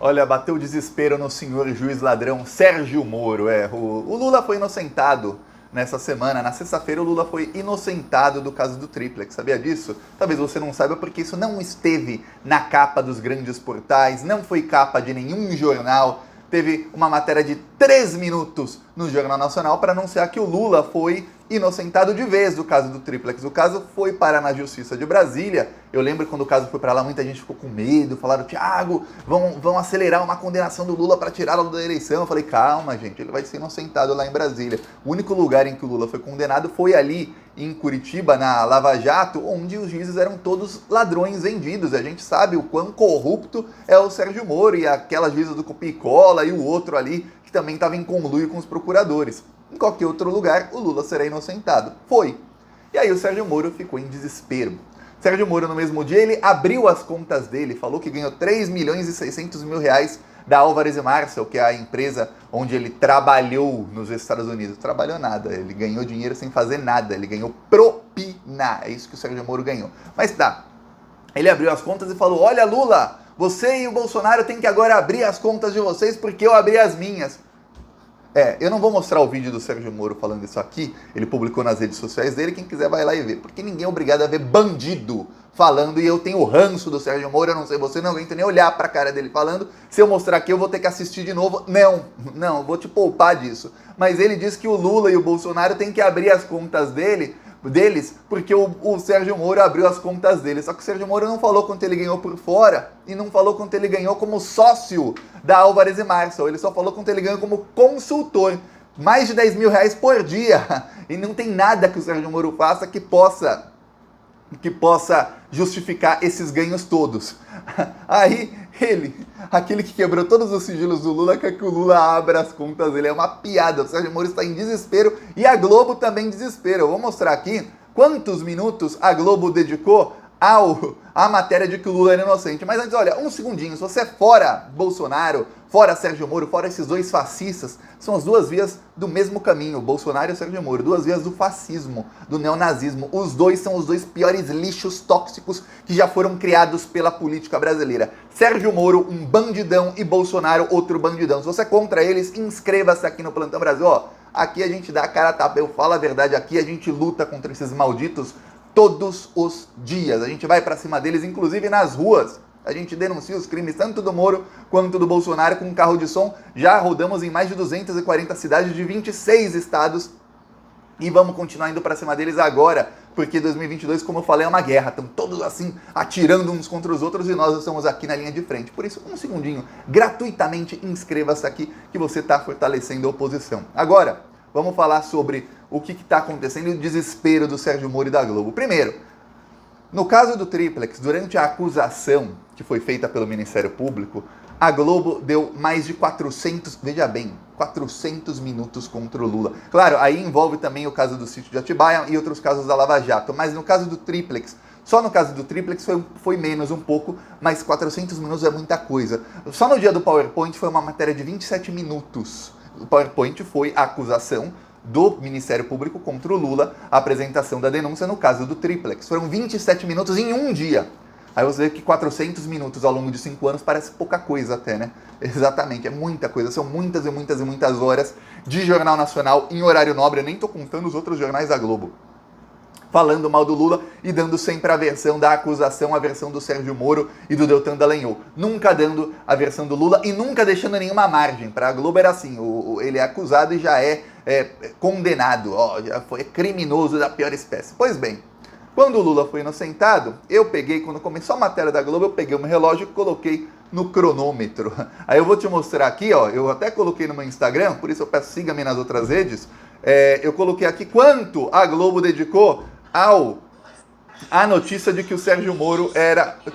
Olha, bateu desespero no senhor juiz ladrão Sérgio Moro. O Lula foi inocentado nessa semana. Na sexta-feira, o Lula foi inocentado do caso do Triplex. Sabia disso? Talvez você não saiba porque isso não esteve na capa dos grandes portais, não foi capa de nenhum jornal. Teve uma matéria de 3 minutos no Jornal Nacional para anunciar que o Lula foi inocentado de vez do caso do Triplex. O caso foi parar na Justiça de Brasília. Eu lembro quando o caso foi para lá, muita gente ficou com medo, falaram, Thiago, vão acelerar uma condenação do Lula para tirá-lo da eleição. Eu falei, calma, gente, ele vai ser inocentado lá em Brasília. O único lugar em que o Lula foi condenado foi ali em Curitiba, na Lava Jato, onde os juízes eram todos ladrões vendidos. A gente sabe o quão corrupto é o Sérgio Moro e aquela juíza do Copia-Cola e o outro ali que também estava em conluio com os procuradores. Em qualquer outro lugar, o Lula será inocentado. Foi. E aí o Sérgio Moro ficou em desespero. Sérgio Moro, no mesmo dia, ele abriu as contas dele, falou que ganhou 3 milhões e 600 mil reais da Álvares e Marçal, que é a empresa onde ele trabalhou nos Estados Unidos. Trabalhou nada, ele ganhou dinheiro sem fazer nada, ele ganhou propina, é isso que o Sérgio Moro ganhou. Mas tá, ele abriu as contas e falou, olha Lula, você e o Bolsonaro têm que agora abrir as contas de vocês porque eu abri as minhas. Eu não vou mostrar o vídeo do Sérgio Moro falando isso aqui, ele publicou nas redes sociais dele, quem quiser vai lá e ver, porque ninguém é obrigado a ver bandido falando, e eu tenho o ranço do Sérgio Moro, eu não sei você, não aguento nem olhar pra cara dele falando, se eu mostrar aqui eu vou ter que assistir de novo, não, vou te poupar disso. Mas ele diz que o Lula e o Bolsonaro têm que abrir as contas deles, porque o Sérgio Moro abriu as contas dele. Só que o Sérgio Moro não falou quanto ele ganhou por fora e não falou quanto ele ganhou como sócio da Álvares e Marçal. Ele só falou quanto ele ganhou como consultor. Mais de 10 mil reais por dia. E não tem nada que o Sérgio Moro faça que possa justificar esses ganhos todos. Aí aquele que quebrou todos os sigilos do Lula, quer que o Lula abra as contas dele. É uma piada, o Sérgio Moro está em desespero e a Globo também em desespero. Eu vou mostrar aqui quantos minutos a Globo dedicou à matéria de que o Lula era inocente. Mas antes, olha, um segundinho, se você é fora Bolsonaro, fora Sérgio Moro, fora esses dois fascistas, são as duas vias do mesmo caminho, Bolsonaro e Sérgio Moro, duas vias do fascismo, do neonazismo. Os dois são os dois piores lixos tóxicos que já foram criados pela política brasileira. Sérgio Moro, um bandidão, e Bolsonaro, outro bandidão. Se você é contra eles, inscreva-se aqui no Plantão Brasil. Ó, aqui a gente dá a cara a tapa, eu falo a verdade, aqui a gente luta contra esses malditos todos os dias. A gente vai pra cima deles, inclusive nas ruas. A gente denuncia os crimes tanto do Moro quanto do Bolsonaro com um carro de som. Já rodamos em mais de 240 cidades de 26 estados. E vamos continuar indo pra cima deles agora, porque 2022, como eu falei, é uma guerra. Estão todos assim, atirando uns contra os outros e nós estamos aqui na linha de frente. Por isso, um segundinho, gratuitamente inscreva-se aqui que você está fortalecendo a oposição. Agora, vamos falar sobre o que está acontecendo e o desespero do Sérgio Moro e da Globo. Primeiro, no caso do Triplex, durante a acusação que foi feita pelo Ministério Público, a Globo deu mais de 400, veja bem, 400 minutos contra o Lula. Claro, aí envolve também o caso do sítio de Atibaia e outros casos da Lava Jato, mas no caso do Triplex, só no caso do Triplex foi menos um pouco, mas 400 minutos é muita coisa. Só no dia do PowerPoint foi uma matéria de 27 minutos. O PowerPoint foi a acusação do Ministério Público contra o Lula, a apresentação da denúncia no caso do Triplex. Foram 27 minutos em um dia. Aí você vê que 400 minutos ao longo de 5 anos parece pouca coisa até, né? Exatamente, é muita coisa. São muitas e muitas e muitas horas de Jornal Nacional em horário nobre. Eu nem tô contando os outros jornais da Globo. Falando mal do Lula e dando sempre a versão da acusação, a versão do Sérgio Moro e do Deltan Dallagnol. Nunca dando a versão do Lula e nunca deixando nenhuma margem. Para a Globo era assim, ele é acusado e já é condenado, já foi criminoso da pior espécie. Pois bem, quando o Lula foi inocentado, quando começou a matéria da Globo, eu peguei um relógio e coloquei no cronômetro. Aí eu vou te mostrar aqui, eu até coloquei no meu Instagram, por isso eu peço siga-me nas outras redes, eu coloquei aqui quanto a Globo dedicou a notícia de que o Sérgio Moro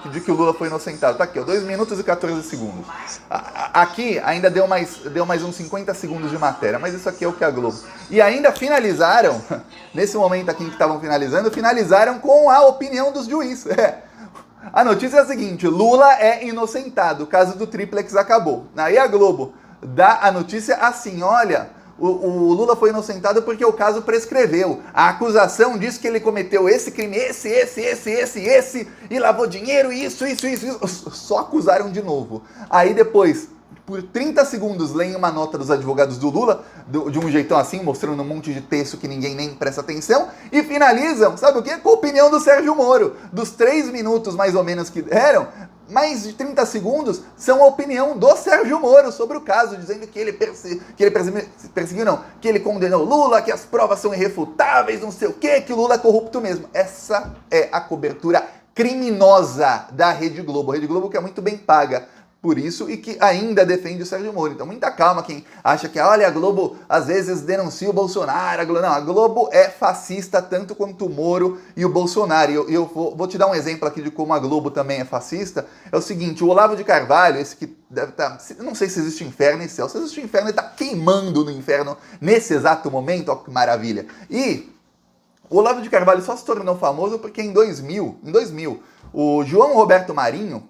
de que o Lula foi inocentado. Tá aqui, 2 minutos e 14 segundos. Aqui ainda deu mais uns 50 segundos de matéria, mas isso aqui é o que a Globo. E ainda finalizaram, nesse momento aqui em que estavam finalizaram com a opinião dos juízes. A notícia é a seguinte, Lula é inocentado, o caso do Triplex acabou. Aí a Globo dá a notícia assim, olha, o Lula foi inocentado porque o caso prescreveu. A acusação diz que ele cometeu esse crime, esse, e lavou dinheiro, isso. Só acusaram de novo. Aí depois, por 30 segundos, leem uma nota dos advogados do Lula, de um jeitão assim, mostrando um monte de texto que ninguém nem presta atenção, e finalizam, sabe o quê? Com a opinião do Sérgio Moro. Dos 3 minutos, mais ou menos, que deram, mais de 30 segundos são a opinião do Sérgio Moro sobre o caso, dizendo que ele perseguiu, não, que ele condenou Lula, que as provas são irrefutáveis, não sei o quê, que o Lula é corrupto mesmo. Essa é a cobertura criminosa da Rede Globo. A Rede Globo que é muito bem paga por isso e que ainda defende o Sérgio Moro. Então, muita calma quem acha que, olha, a Globo às vezes denuncia o Bolsonaro. A Globo é fascista tanto quanto o Moro e o Bolsonaro. E eu vou te dar um exemplo aqui de como a Globo também é fascista. É o seguinte, o Olavo de Carvalho, esse que deve estar... não sei se existe inferno e céu. Se existe inferno, ele está queimando no inferno nesse exato momento. Ó, que maravilha. E o Olavo de Carvalho só se tornou famoso porque em 2000, o João Roberto Marinho,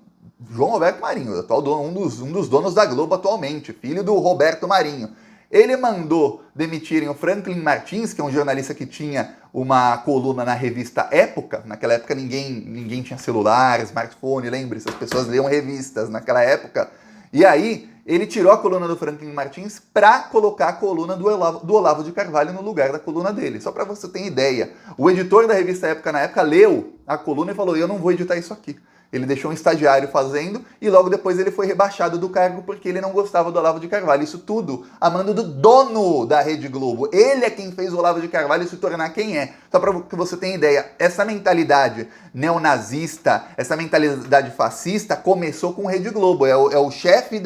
atual dono, um dos donos da Globo atualmente, filho do Roberto Marinho, ele mandou demitirem o Franklin Martins, que é um jornalista que tinha uma coluna na revista Época. Naquela época ninguém tinha celular, smartphone, lembre-se, as pessoas liam revistas naquela época. E aí ele tirou a coluna do Franklin Martins para colocar a coluna do Olavo de Carvalho no lugar da coluna dele. Só para você ter ideia. O editor da revista Época, na época, leu a coluna e falou, eu não vou editar isso aqui. Ele deixou um estagiário fazendo e logo depois ele foi rebaixado do cargo porque ele não gostava do Olavo de Carvalho. Isso tudo a mando do dono da Rede Globo. Ele é quem fez o Olavo de Carvalho se tornar quem é. Só para que você tenha ideia, essa mentalidade neonazista, essa mentalidade fascista começou com Rede Globo. É o chefe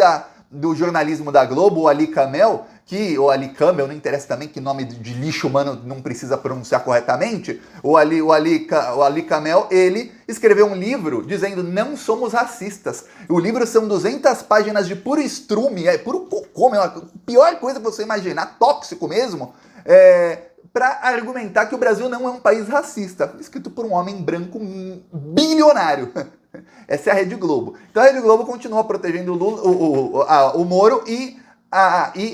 do jornalismo da Globo, o Ali Kamel, ou Ali Kamel, não interessa também que nome de lixo humano não precisa pronunciar corretamente, o Ali Kamel, ele escreveu um livro dizendo não somos racistas. O livro são 200 páginas de puro estrume, puro cocô, a pior coisa que você imaginar, tóxico mesmo, para argumentar que o Brasil não é um país racista, escrito por um homem branco bilionário. Essa é a Rede Globo. Então a Rede Globo continua protegendo o Moro e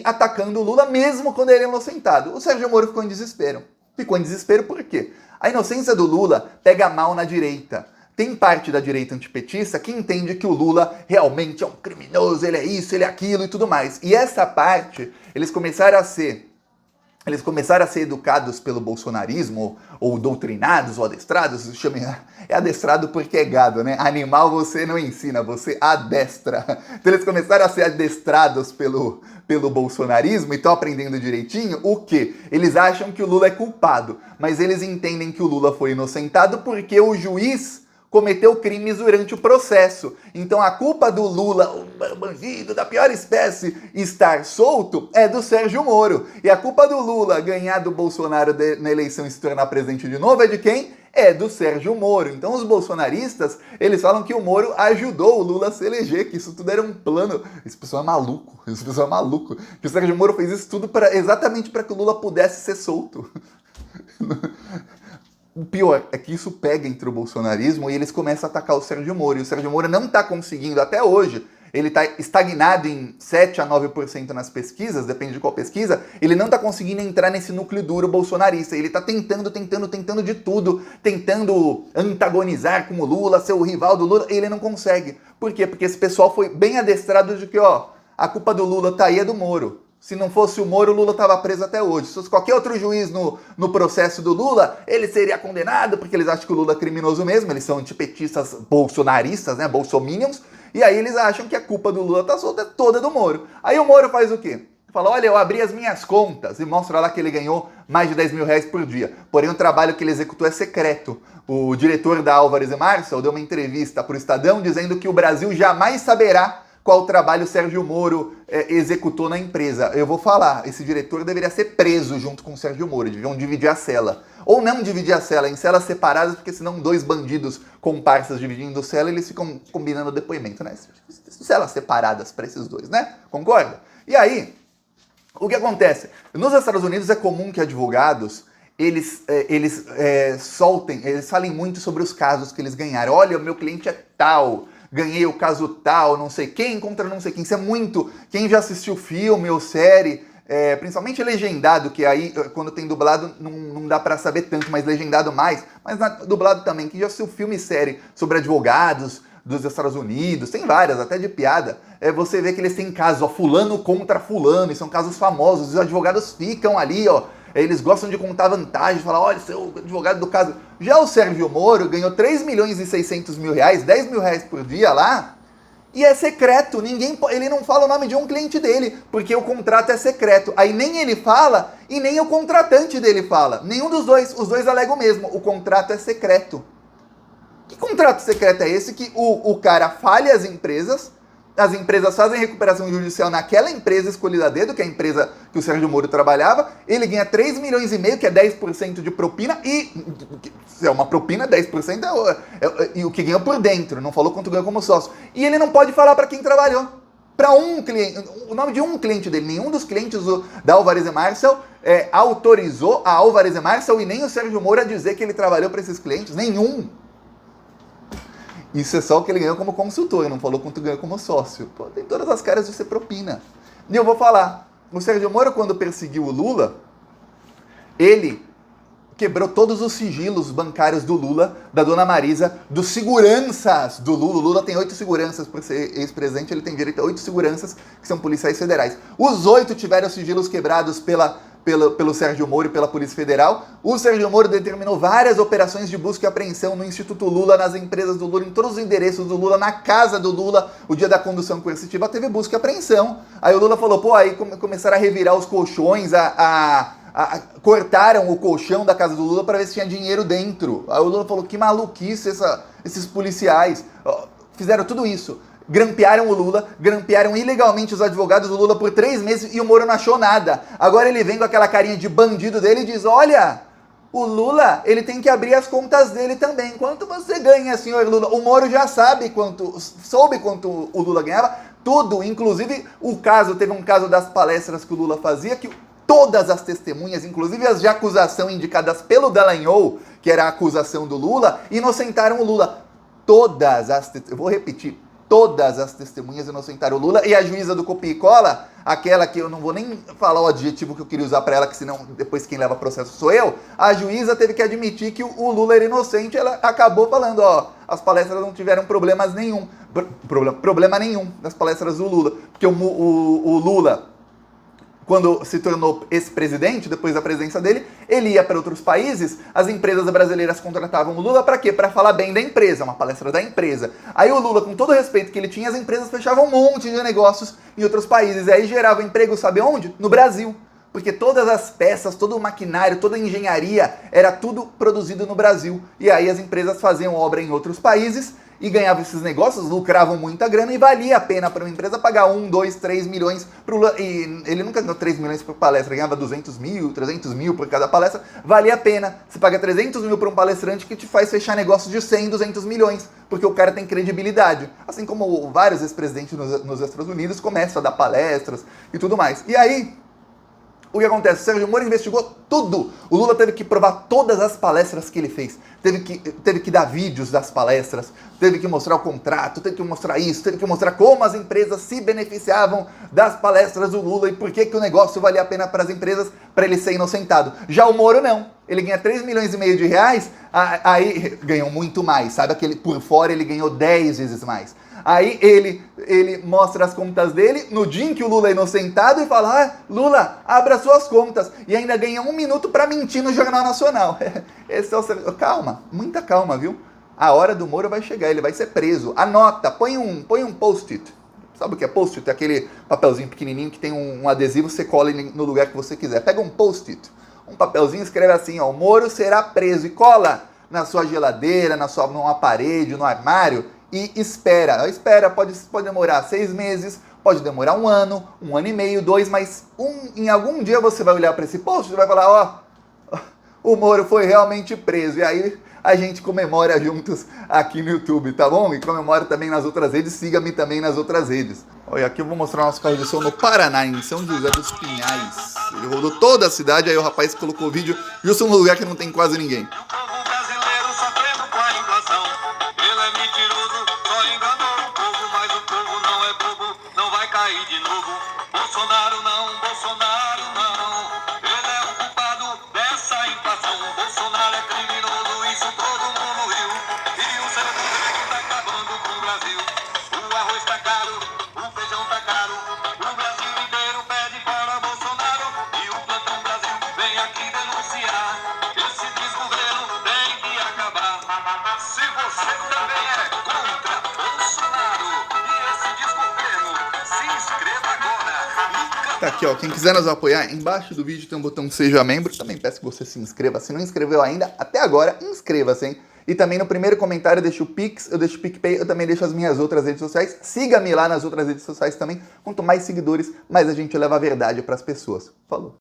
atacando o Lula mesmo quando ele é inocentado. O Sérgio Moro ficou em desespero. Ficou em desespero por quê? A inocência do Lula pega mal na direita. Tem parte da direita antipetista que entende que o Lula realmente é um criminoso, ele é isso, ele é aquilo e tudo mais. E essa parte, eles começaram a ser educados pelo bolsonarismo, ou doutrinados, ou adestrados, é adestrado porque é gado, né? Animal você não ensina, você adestra. Então eles começaram a ser adestrados pelo bolsonarismo e estão aprendendo direitinho o quê? Eles acham que o Lula é culpado, mas eles entendem que o Lula foi inocentado porque o juiz cometeu crimes durante o processo. Então a culpa do Lula, o bandido da pior espécie, estar solto é do Sérgio Moro. E a culpa do Lula ganhar do Bolsonaro na eleição e se tornar presidente de novo é de quem? É do Sérgio Moro. Então os bolsonaristas, eles falam que o Moro ajudou o Lula a se eleger, que isso tudo era um plano. Esse pessoal é maluco. Que o Sérgio Moro fez isso tudo exatamente para que o Lula pudesse ser solto. O pior é que isso pega entre o bolsonarismo e eles começam a atacar o Sérgio Moro. E o Sérgio Moro não está conseguindo, até hoje, ele está estagnado em 7 a 9% nas pesquisas, depende de qual pesquisa, ele não está conseguindo entrar nesse núcleo duro bolsonarista. Ele está tentando de tudo, tentando antagonizar com o Lula, ser o rival do Lula, e ele não consegue. Por quê? Porque esse pessoal foi bem adestrado de que, a culpa do Lula tá aí é do Moro. Se não fosse o Moro, o Lula estava preso até hoje. Se fosse qualquer outro juiz no processo do Lula, ele seria condenado, porque eles acham que o Lula é criminoso mesmo, eles são antipetistas bolsonaristas, né, bolsominions, e aí eles acham que a culpa do Lula tá solta toda do Moro. Aí o Moro faz o quê? Fala, olha, eu abri as minhas contas, e mostra lá que ele ganhou mais de 10 mil reais por dia. Porém, o trabalho que ele executou é secreto. O diretor da Álvares e Marçal deu uma entrevista para o Estadão dizendo que o Brasil jamais saberá qual trabalho o Sérgio Moro executou na empresa. Eu vou falar, esse diretor deveria ser preso junto com o Sérgio Moro, deviam dividir a cela. Ou não dividir a cela, em celas separadas, porque senão 2 bandidos comparsas dividindo cela, eles ficam combinando o depoimento, né? Celas separadas para esses 2, né? Concorda? E aí, o que acontece? Nos Estados Unidos é comum que advogados eles falem muito sobre os casos que eles ganharam. Olha, o meu cliente é tal, ganhei o caso tal, não sei quem contra não sei quem. Isso é muito... Quem já assistiu filme ou série principalmente legendado, que aí quando tem dublado não dá pra saber tanto, mas legendado mais, mas dublado também, que já assistiu filme e série sobre advogados dos Estados Unidos, tem várias, até de piada, você vê que eles têm casos, ó, fulano contra fulano, e são casos famosos, os advogados ficam ali, ó, eles gostam de contar vantagem, falar, olha, seu advogado do caso. Já o Sérgio Moro ganhou 3 milhões e 600 mil reais, 10 mil reais por dia lá, e é secreto, ele não fala o nome de um cliente dele, porque o contrato é secreto. Aí nem ele fala e nem o contratante dele fala. Nenhum dos dois, os dois alegam o mesmo, o contrato é secreto. Que contrato secreto é esse que o cara falha as empresas fazem recuperação judicial naquela empresa escolhida a dedo, que é a empresa que o Sérgio Moro trabalhava, ele ganha 3 milhões e meio, que é 10% de propina, e se é uma propina, 10% e o que ganhou por dentro, não falou quanto ganhou como sócio. E ele não pode falar para quem trabalhou. Para um cliente, o nome de um cliente dele, nenhum dos clientes da Alvarez & Marsal autorizou a Alvarez & Marsal e nem o Sérgio Moro a dizer que ele trabalhou para esses clientes, nenhum. Isso é só o que ele ganhou como consultor, não falou quanto ganhou como sócio. Pô, tem todas as caras de ser propina. E eu vou falar, o Sérgio Moro, quando perseguiu o Lula, ele quebrou todos os sigilos bancários do Lula, da dona Marisa, dos seguranças do Lula. O Lula tem 8 seguranças, por ser ex-presidente, ele tem direito a 8 seguranças, que são policiais federais. Os 8 tiveram sigilos quebrados pelo Sérgio Moro e pela Polícia Federal. O Sérgio Moro determinou várias operações de busca e apreensão no Instituto Lula, nas empresas do Lula, em todos os endereços do Lula, na casa do Lula. O dia da condução coercitiva teve busca e apreensão. Aí o Lula falou, pô, aí começaram a revirar os colchões, cortaram o colchão da casa do Lula para ver se tinha dinheiro dentro. Aí o Lula falou, que maluquice esses policiais. Fizeram tudo isso. Grampearam o Lula, grampearam ilegalmente os advogados do Lula por 3 meses e o Moro não achou nada. Agora ele vem com aquela carinha de bandido dele e diz, olha, o Lula, ele tem que abrir as contas dele também. Quanto você ganha, senhor Lula? O Moro já soube quanto o Lula ganhava, tudo, inclusive teve um caso das palestras que o Lula fazia, que todas as testemunhas, inclusive as de acusação indicadas pelo Dallagnol, que era a acusação do Lula, inocentaram o Lula. Eu vou repetir, todas as testemunhas inocentaram o Lula, e a juíza do copia e cola, aquela que eu não vou nem falar o adjetivo que eu queria usar para ela, que senão depois quem leva processo sou eu, a juíza teve que admitir que o Lula era inocente, ela acabou falando, as palestras não tiveram problema nenhum das palestras do Lula, porque o Lula, quando se tornou ex-presidente, depois da presidência dele, ele ia para outros países, as empresas brasileiras contratavam o Lula para quê? Para falar bem da empresa, uma palestra da empresa. Aí o Lula, com todo o respeito que ele tinha, as empresas fechavam um monte de negócios em outros países, e aí gerava emprego, sabe onde? No Brasil. Porque todas as peças, todo o maquinário, toda a engenharia, era tudo produzido no Brasil. E aí as empresas faziam obra em outros países, e ganhavam esses negócios, lucravam muita grana e valia a pena para uma empresa pagar 1, 2, 3 milhões pro Lula. E ele nunca ganhou 3 milhões por palestra, ganhava 200 mil, 300 mil por cada palestra. Valia a pena. Você paga 300 mil para um palestrante que te faz fechar negócios de 100, 200 milhões, porque o cara tem credibilidade. Assim como vários ex-presidentes nos Estados Unidos começam a dar palestras e tudo mais. E aí, o que acontece? O Sérgio Moro investigou tudo. O Lula teve que provar todas as palestras que ele fez. Teve que dar vídeos das palestras. Teve que mostrar o contrato. Teve que mostrar isso. Teve que mostrar como as empresas se beneficiavam das palestras do Lula e por que o negócio valia a pena para as empresas, para ele ser inocentado. Já o Moro não. Ele ganha 3 milhões e meio de reais, aí ganhou muito mais. Sabe que por fora ele ganhou 10 vezes mais. Aí ele mostra as contas dele no dia em que o Lula é inocentado e fala, Lula, abra suas contas. E ainda ganha 1 minuto para mentir no Jornal Nacional. Esse é o... Calma, muita calma, viu? A hora do Moro vai chegar, ele vai ser preso. Anota, põe um post-it. Sabe o que é post-it? É aquele papelzinho pequenininho que tem um adesivo, você cola ele no lugar que você quiser. Pega um post-it, um papelzinho, escreve assim, o Moro será preso, e cola na sua geladeira, numa parede, no armário, e espera. Espera, pode demorar 6 meses, pode demorar 1 ano, 1 ano e meio, 2, mas em algum dia você vai olhar para esse post e vai falar, o Moro foi realmente preso. E aí a gente comemora juntos aqui no YouTube, tá bom? E comemora também nas outras redes, siga-me também nas outras redes. Olha, aqui eu vou mostrar nosso carro de som no Paraná, em São José dos Pinhais. Ele rodou toda a cidade, aí o rapaz colocou o vídeo justo num lugar que não tem quase ninguém. De novo, Bolsonaro não, Bolsonaro não. Ele é o culpado dessa inflação. Bolsonaro é criminoso, isso todo mundo viu. E o seu governo tá acabando com o Brasil. O arroz tá caro, o feijão tá caro. O Brasil inteiro pede fora Bolsonaro. E o Plantão Brasil vem aqui denunciar. Esse desgoverno tem que acabar. Se você também é contra Bolsonaro e esse desgoverno, se inscreva agora no canal. Tá aqui, ó. Quem quiser nos apoiar, embaixo do vídeo tem um botão Seja Membro. Também peço que você se inscreva. Se não inscreveu ainda, até agora, inscreva-se, hein? E também no primeiro comentário eu deixo o Pix, eu deixo o PicPay, eu também deixo as minhas outras redes sociais. Siga-me lá nas outras redes sociais também. Quanto mais seguidores, mais a gente leva a verdade para as pessoas. Falou!